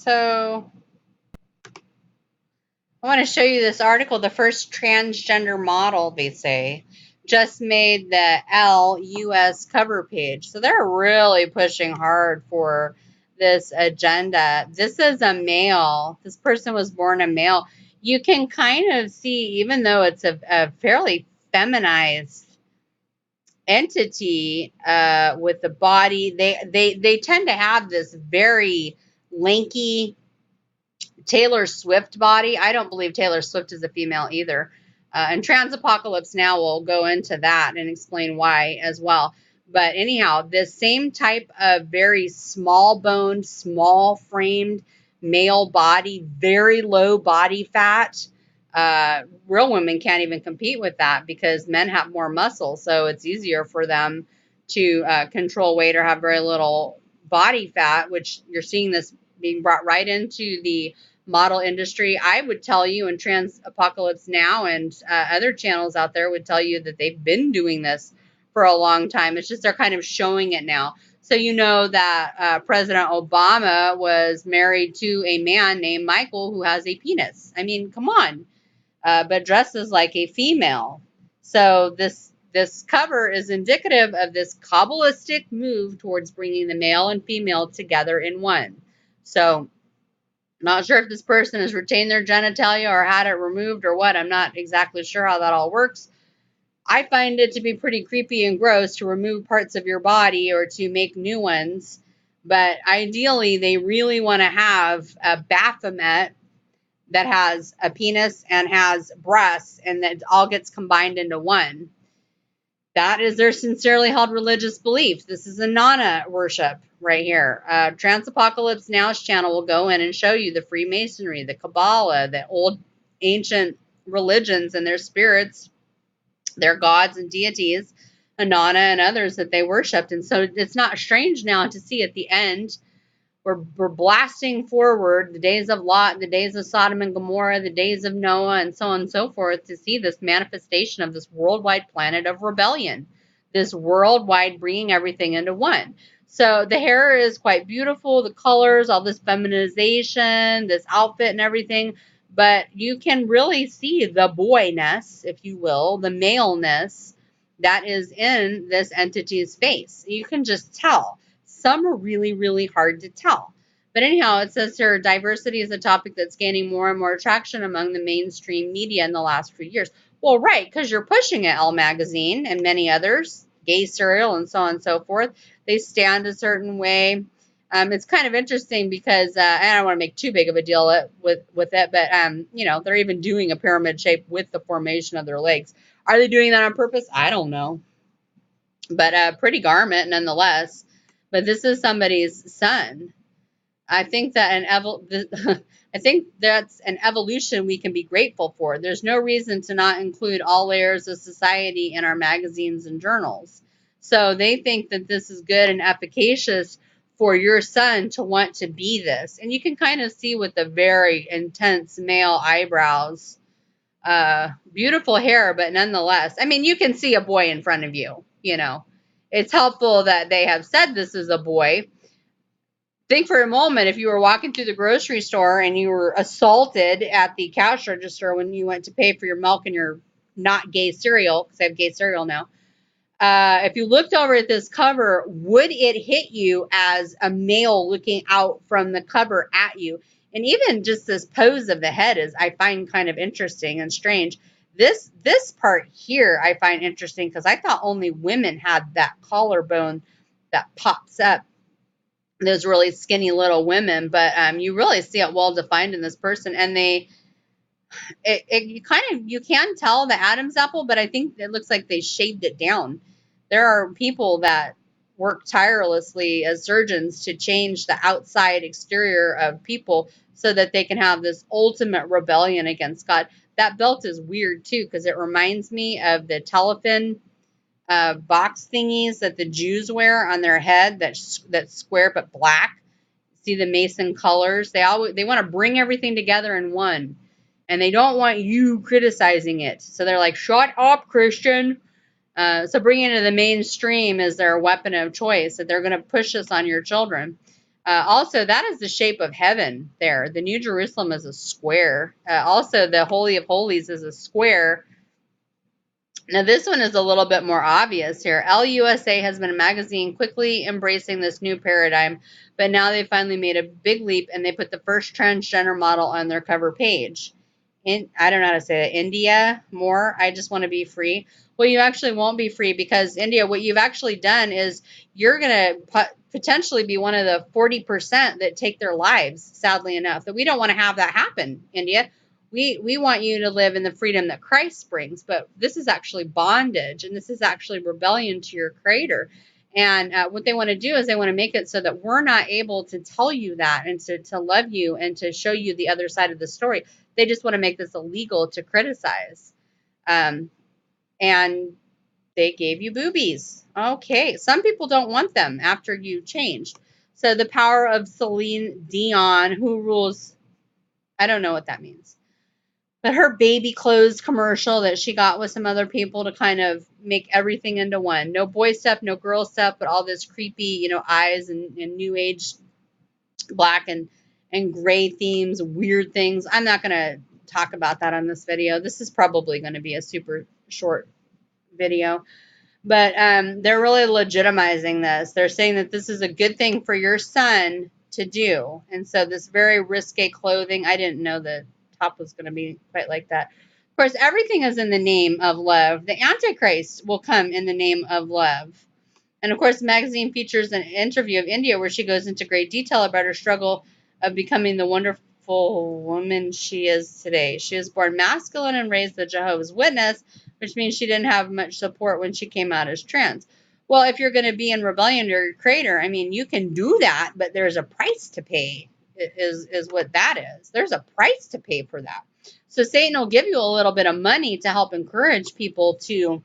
So I want to show you this article. The first transgender model, they say, just made the Elle US cover page. So they're really pushing hard for this agenda. This is a male. This person was born a male. You can kind of see, even though it's a fairly feminized entity with the body, they tend to have this very lanky Taylor Swift body. I don't believe Taylor Swift is a female either. And Trans Apocalypse Now will go into that and explain why as well. But anyhow, this same type of very small boned, small framed male body, very low body fat. Real women can't even compete with that because men have more muscle. So it's easier for them to control weight or have very little body fat, which you're seeing this being brought right into the model industry. I would tell you, and Trans Apocalypse Now and other channels out there would tell you that they've been doing this for a long time. It's just they're kind of showing it now. So you know that President Obama was married to a man named Michael who has a penis. I mean, come on, but dresses like a female. So this cover is indicative of this Kabbalistic move towards bringing the male and female together in one. So not sure if this person has retained their genitalia or had it removed or what. I'm not exactly sure how that all works. I find it to be pretty creepy and gross to remove parts of your body or to make new ones. But ideally, they really want to have a Baphomet that has a penis and has breasts and that all gets combined into one. That is their sincerely held religious belief. This is Inanna worship right here. Trans Apocalypse Now's channel will go in and show you the Freemasonry, the Kabbalah, the old ancient religions and their spirits, their gods and deities, Inanna and others that they worshipped. And so it's not strange now to see at the end we're blasting forward the days of Lot, the days of Sodom and Gomorrah, the days of Noah, and so on and so forth, to see this manifestation of this worldwide planet of rebellion, this worldwide bringing everything into one. So the hair is quite beautiful, the colors, all this feminization, this outfit and everything, but you can really see the boyness, if you will, the maleness that is in this entity's face. You can just tell. Some are really, really hard to tell. But anyhow, it says here, diversity is a topic that's gaining more and more traction among the mainstream media in the last few years. Well, right, because you're pushing it, Elle Magazine and many others, Gay Serial and so on and so forth. They stand a certain way. It's kind of interesting because, I don't want to make too big of a deal with it, but, you know, they're even doing a pyramid shape with the formation of their legs. Are they doing that on purpose? I don't know. But a pretty garment nonetheless. But this is somebody's son. I think that I think that's an evolution we can be grateful for. There's no reason to not include all layers of society in our magazines and journals. So they think that this is good and efficacious for your son to want to be this. And you can kind of see with the very intense male eyebrows, beautiful hair, but nonetheless, I mean, you can see a boy in front of you, you know. It's helpful that they have said this is a boy. Think for a moment if you were walking through the grocery store and you were assaulted at the cash register when you went to pay for your milk and your not gay cereal, because I have gay cereal now. If you looked over at this cover, would it hit you as a male looking out from the cover at you? And even just this pose of the head is, I find kind of interesting and strange. This part here I find interesting because I thought only women had that collarbone that pops up. Those really skinny little women, but you really see it well defined in this person, and you can tell the Adam's apple, but I think it looks like they shaved it down. There are people that work tirelessly as surgeons to change the outside exterior of people so that they can have this ultimate rebellion against God. That belt is weird too because it reminds me of the telephone box thingies that the Jews wear on their head that's square but black. See the Mason colors? They want to bring everything together in one. And they don't want you criticizing it. So they're like, shut up, Christian. So bringing it to the mainstream is their weapon of choice, that they're going to push this on your children. Also, that is the shape of heaven there. The New Jerusalem is a square. Also, the Holy of Holies is a square. Now, this one is a little bit more obvious here. Elle USA has been a magazine quickly embracing this new paradigm, but now they finally made a big leap and they put the first transgender model on their cover page. I don't know how to say that. India, more. I just want to be free. Well, you actually won't be free because India, what you've actually done is you're going to potentially be one of the 40% that take their lives, sadly enough. That we don't want to have that happen, India. We want you to live in the freedom that Christ brings, but this is actually bondage, and this is actually rebellion to your Creator. And what they want to do is they want to make it so that we're not able to tell you that and to love you and to show you the other side of the story. They just want to make this illegal to criticize. And they gave you boobies. Okay. Some people don't want them after you changed. So the power of Celine Dion, who rules, I don't know what that means. But her baby clothes commercial that she got with some other people to kind of make everything into one. No boy stuff, no girl stuff, but all this creepy, eyes and new age black and gray themes, weird things. I'm not going to talk about that on this video. This is probably going to be a super short video. But they're really legitimizing this. They're saying that this is a good thing for your son to do. And so this very risque clothing, I didn't know the top was going to be quite like that. Of course, everything is in the name of love. The Antichrist will come in the name of love. And of course, the magazine features an interview of India where she goes into great detail about her struggle of becoming the wonderful woman she is today. She was born masculine and raised a Jehovah's Witness, which means she didn't have much support when she came out as trans. Well, if you're going to be in rebellion to your Creator, I mean, you can do that, but there's a price to pay, is what that is. There's a price to pay for that. So Satan will give you a little bit of money to help encourage people to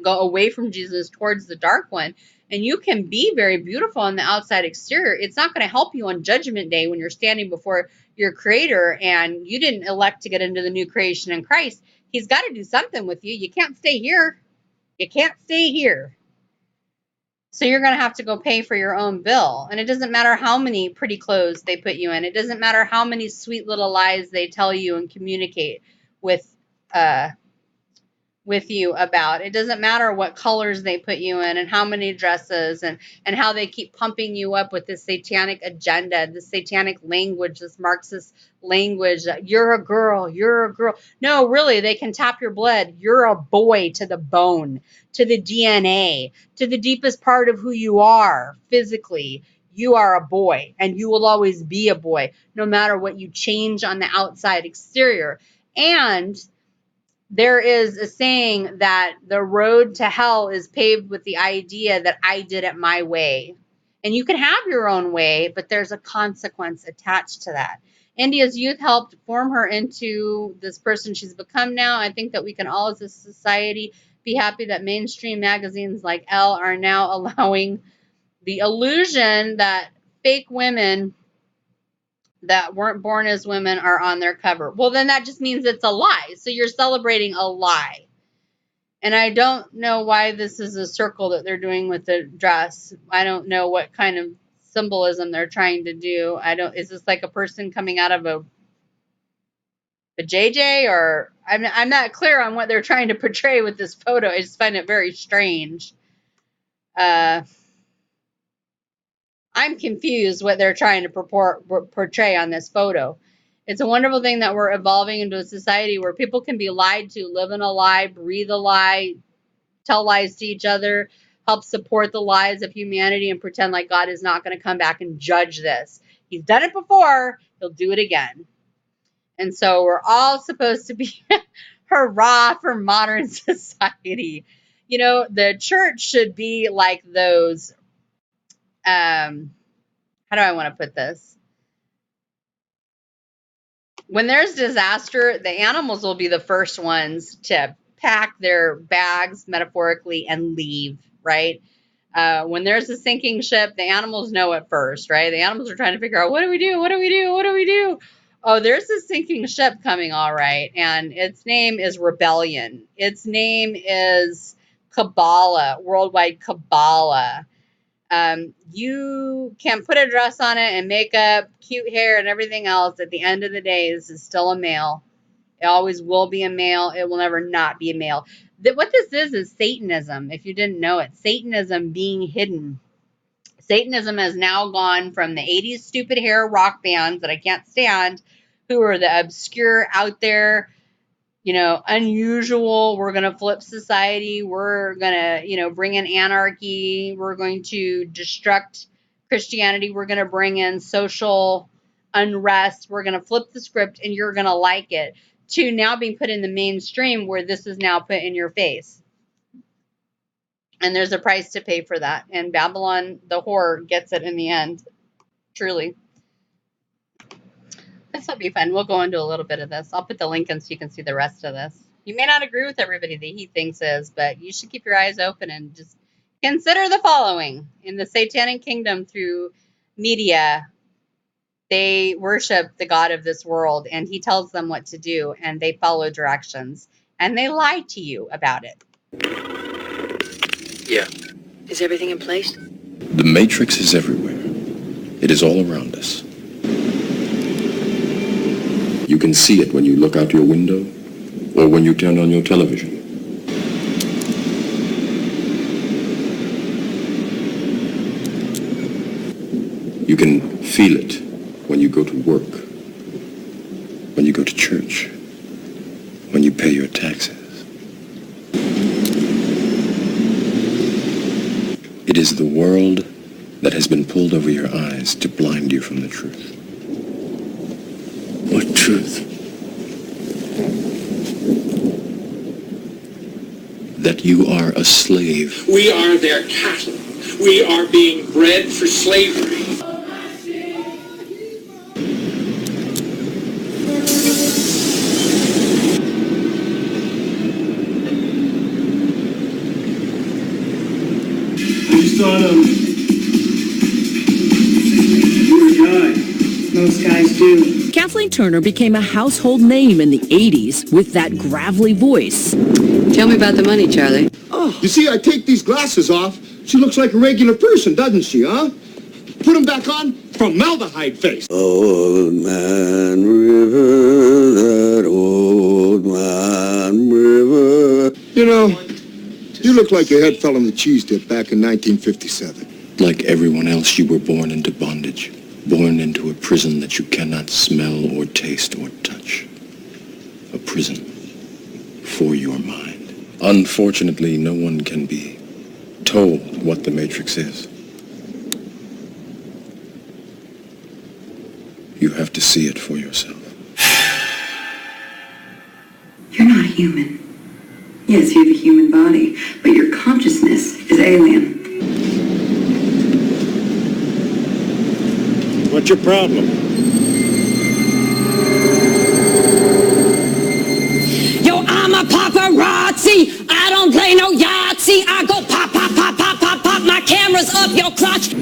go away from Jesus towards the dark one. And you can be very beautiful on the outside exterior. It's not going to help you on Judgment Day when you're standing before your Creator and you didn't elect to get into the new creation in Christ. He's got to do something with you. You can't stay here. You can't stay here. So you're going to have to go pay for your own bill. And it doesn't matter how many pretty clothes they put you in. It doesn't matter how many sweet little lies they tell you and communicate with you about. It doesn't matter what colors they put you in and how many dresses and how they keep pumping you up with this satanic agenda, this satanic language, this Marxist language that you're a girl, you're a girl. No, really, they can tap your blood. You're a boy to the bone, to the DNA, to the deepest part of who you are physically. You are a boy and you will always be a boy, no matter what you change on the outside exterior. And there is a saying that the road to hell is paved with the idea that I did it my way. And you can have your own way, but there's a consequence attached to that. India's youth helped form her into this person she's become now. I think that we can all, as a society, be happy that mainstream magazines like Elle are now allowing the illusion that fake women that weren't born as women are on their cover. Well, then that just means it's a lie. So you're celebrating a lie. And I don't know why this is a circle that they're doing with the dress. I don't know what kind of symbolism they're trying to do. Is this like a person coming out of a JJ, or I'm not clear on what they're trying to portray with this photo. I just find it very strange. I'm confused what they're trying to portray on this photo. It's a wonderful thing that we're evolving into a society where people can be lied to, live in a lie, breathe a lie, tell lies to each other, help support the lies of humanity, and pretend like God is not going to come back and judge this. He's done it before. He'll do it again. And so we're all supposed to be hurrah for modern society. The church should be like those how do I want to put this? When there's disaster, the animals will be the first ones to pack their bags, metaphorically, and leave, right? When there's a sinking ship, the animals know it first, right? The animals are trying to figure out, what do we do? What do we do? What do we do? Oh, there's a sinking ship coming, all right. And its name is Rebellion. Its name is Kabbalah, worldwide Kabbalah. You can put a dress on it and makeup, cute hair, and everything else. At the end of the day, this is still a male. It always will be a male. It will never not be a male. What this is Satanism, if you didn't know it. Satanism being hidden. Satanism has now gone from the 80s stupid hair rock bands that I can't stand, who are the obscure, out there, unusual. We're going to flip society. We're going to, bring in anarchy. We're going to destruct Christianity. We're going to bring in social unrest. We're going to flip the script and you're going to like it. To now being put in the mainstream where this is now put in your face. And there's a price to pay for that. And Babylon, the whore, gets it in the end. Truly. This will be fun. We'll go into a little bit of this. I'll put the link in so you can see the rest of this. You may not agree with everybody that he thinks is, but you should keep your eyes open and just consider the following. In the Satanic Kingdom through media, they worship the God of this world, and he tells them what to do, and they follow directions. And they lie to you about it. Yeah. Is everything in place? The Matrix is everywhere. It is all around us. You can see it when you look out your window or when you turn on your television. You can feel it when you go to work, when you go to church, when you pay your taxes. It is the world that has been pulled over your eyes to blind you from the truth. What truth? That you are a slave. We are their cattle. We are being bred for slavery. Most guys do. Kathleen Turner became a household name in the 80s with that gravelly voice. Tell me about the money, Charlie. Oh, you see, I take these glasses off. She looks like a regular person, doesn't she, huh? Put them back on, formaldehyde face. Old man river, that old man river. You know, you look like your head fell in the cheese dip back in 1957. Like everyone else, you were born into bondage. Born into a prison that you cannot smell or taste or touch. A prison for your mind. Unfortunately, no one can be told what the Matrix is. You have to see it for yourself. You're not human. Yes, you have a human body, but your consciousness is alien. What's your problem? Yo, I'm a paparazzi. I don't play no Yahtzee. I go pop, pop, pop, pop, pop, pop. My camera's up your crotch.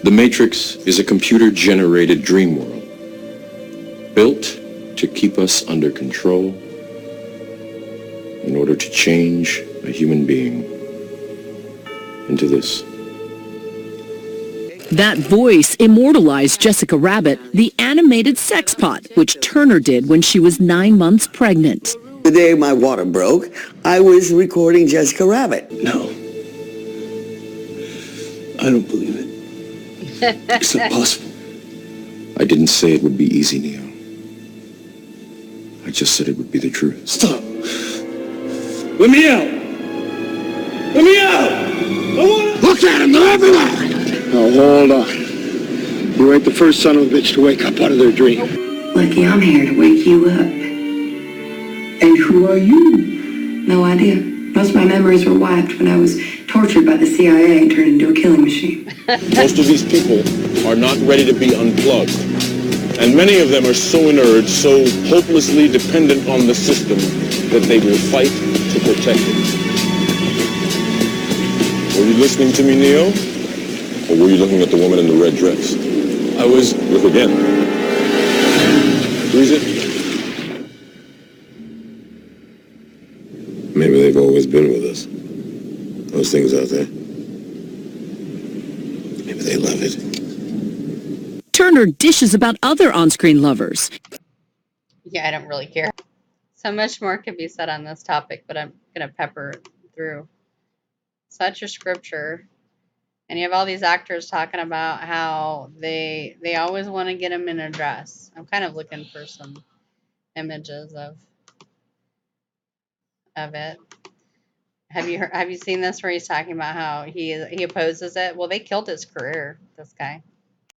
The Matrix is a computer-generated dream world built to keep us under control in order to change a human being into this. That voice immortalized Jessica Rabbit, the animated sex pot, which Turner did when she was 9 months pregnant. The day my water broke, I was recording Jessica Rabbit. No. I don't believe it. It's impossible. I didn't say it would be easy, Neo. I just said it would be the truth. Stop. Let me out. Let me out. I wanna... Look at him. They're everywhere. Now, hold on. You ain't the first son of a bitch to wake up out of their dream. Lucky I'm here to wake you up. And who are you? No idea. Most of my memories were wiped when I was tortured by the CIA and turned into a killing machine. Most of these people are not ready to be unplugged. And many of them are so inert, so hopelessly dependent on the system that they will fight to protect it. Were you listening to me, Neo? Or were you looking at the woman in the red dress? I was... Look again. Who is it? Maybe they've always been with us. Those things out there. Turner dishes about other on-screen lovers. Yeah, I don't really care. So much more could be said on this topic, but I'm going to pepper through such a scripture. And you have all these actors talking about how they always want to get him in a dress. I'm kind of looking for some images of it. Have you seen this where he's talking about how he opposes it? Well, they killed his career, this guy.